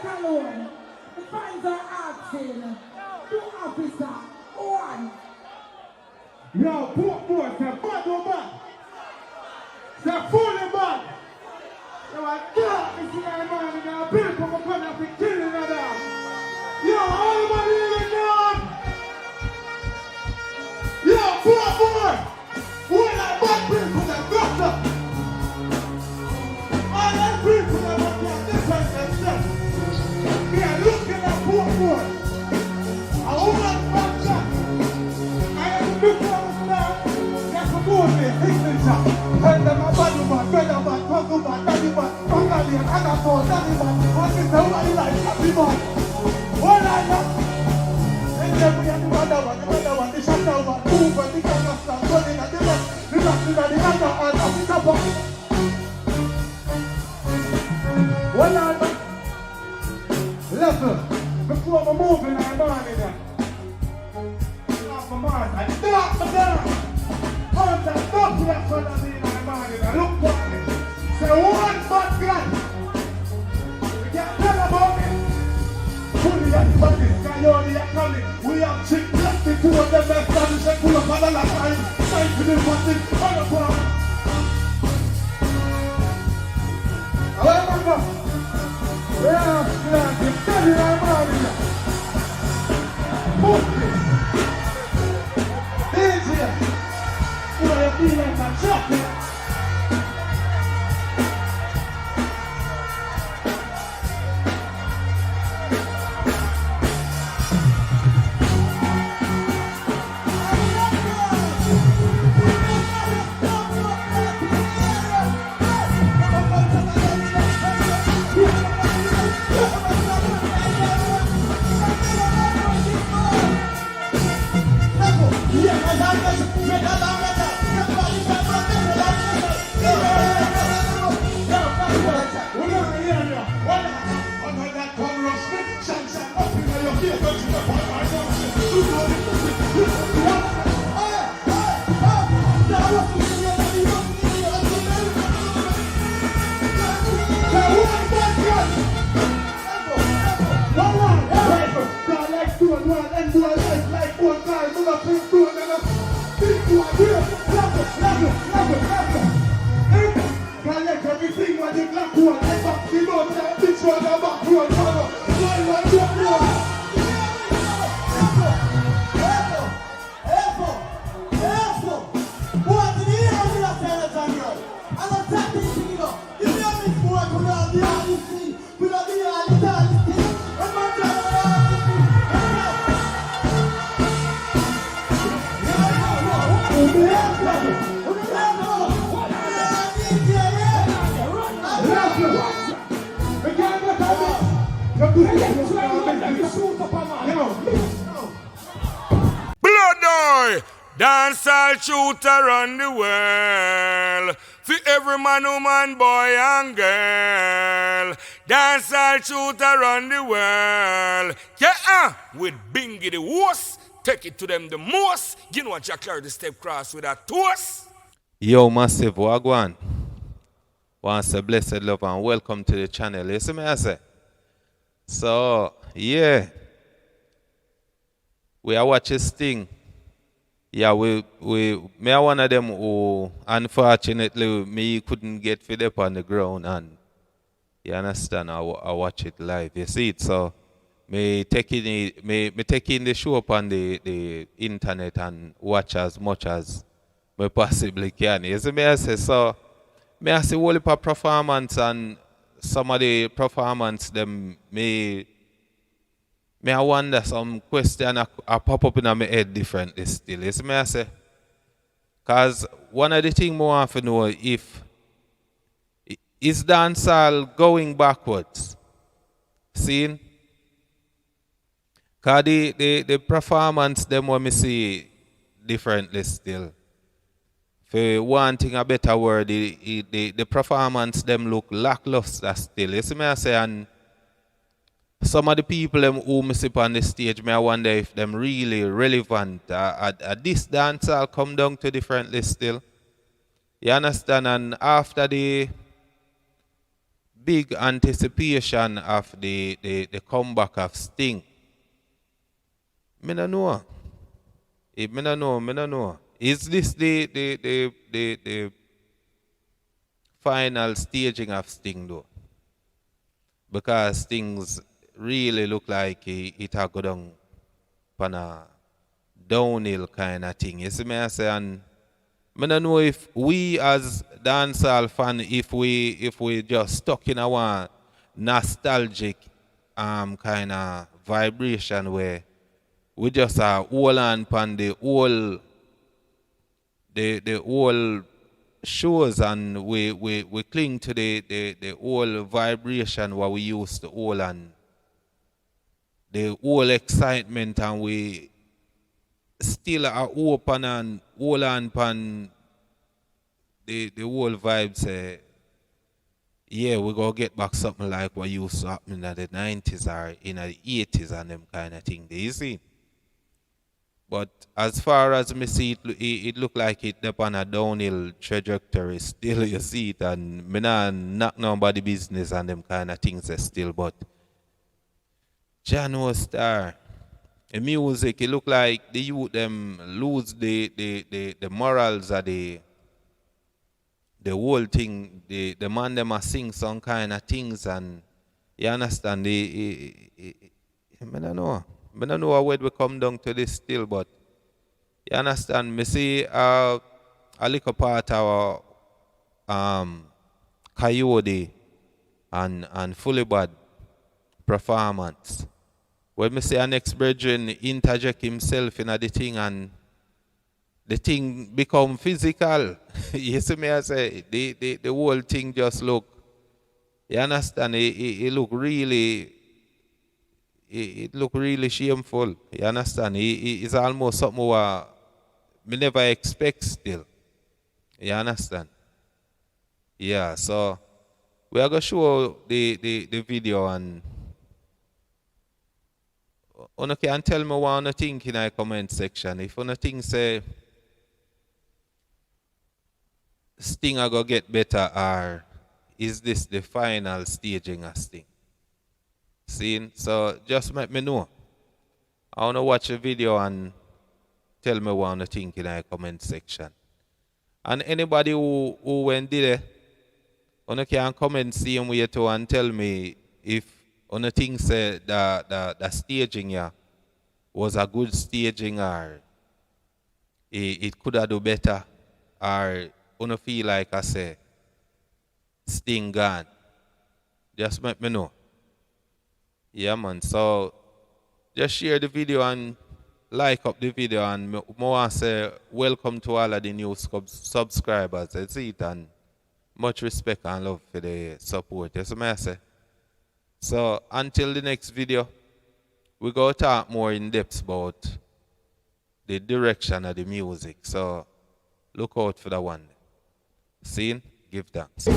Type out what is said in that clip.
that alone. The fans are asking. Two officer. One. Yo, poor boy, c'est pas de bad. C'est fou de bad. Yo, I thought this is my man in our bill from a corner to kill another. Yo, all the money in the yard. Yo, poor boy. Who that bad bill from the doctor? All that bill from the doctor, different themselves. Yeah, look at that poor boy. I want that bad shot. I am before the now. That's a boy there, signature. And then my body man, brother man, brother man, daddy man, family and other boy, daddy man. What is the one like happy man? What I know? And then we have the other one, the shutdown one, move and the camera stand, running at the left, the left, the other, and up the top of it. What I know? Listen, before I'm moving, I'm on in there. Off my mind, I stop my down. On the top left one of me, I'm on in there. Look for me. Say one bad guy. You can't tell about it. Fully and funny, Coyote are coming. We have chick left the two of them left and check full of other last time. Time to do one thing, all of them. However, yeah, you tell me I'm out in there. Move it. Easier. You know, you feel like I'm chopping. Dancehall shooter around the world. For every man, woman, boy and girl. Dancehall shooter around the world. Yeah, with Bingy the worst. Take it to them the most. You know what Jack Clark the step cross with a toast. Yo, massive, wagwan. Once a blessed love and welcome to the channel. You see me, I say? So, yeah. We are watching Sting. Yeah, me are one of them who, unfortunately, me couldn't get fit up on the ground, and you understand, I watch it live. You see it, so me taking the show up on the internet and watch as much as me possibly can. You see me, I say, so me I see whole heap of performance, and some of the performance them I wonder some question I pop up in my head differently still. You see me I say? Because one of the things I want to know is dancehall going backwards. Seeing? Because the performance them when me see differently still. For wanting a better word, the performance them look lackluster still. You see me I say? And some of the people who me see on the stage, I wonder if them really relevant. This dancehall come down to differently still. You understand? And after the big anticipation of the comeback of Sting. Me no know. Me no know. Is this the final staging of Sting though? Because things really look like it a go down on a downhill kind of thing. You see me I say, and I don't know if we as dancehall fan, if we just stuck in our nostalgic kind of vibration where we just are hold on pan the whole shows and we cling to the whole vibration what we used to hold on. The whole excitement, and we still are open and hold on pan the whole vibe say, yeah, we're going to get back something like what used to happen in the 90s or in the 80s and them kind of thing. Do you see? But as far as me see it look like it up on a downhill trajectory still, you see it, and me not knock nobody business and them kind of things still, but Jano Star, the music, it look like the youth them lose the morals of the whole thing. The man them a sing some kind of things, and you understand, I don't know. I don't know where we come down to this still, but you understand, me see a little part of Coyote and Fully Bad performance. When me see an ex-brethren interject himself in the thing and the thing become physical. You see me I say, the whole thing just look, you understand, it look really, it look really shameful. You understand? It's almost something what me never expect still. You understand? Yeah, so we are going to show the video, and you can tell me what you think in the comment section. If you think say Sting are going to get better, or is this the final staging of Sting? See? So just let me know. I want to watch the video and tell me what you think in the comment section. And anybody who went there, you can comment same way too and tell me if you think say the staging yeah was a good staging, or it could have do better, or you feel like I say Sting gone. Just let me know. Yeah man, so just share the video and like up the video, and more say welcome to all of the new subscribers. I see it, and much respect and love for the support. That's what I say. So until the next video, we go talk more in depth about the direction of the music. So look out for that one. See? Give thanks.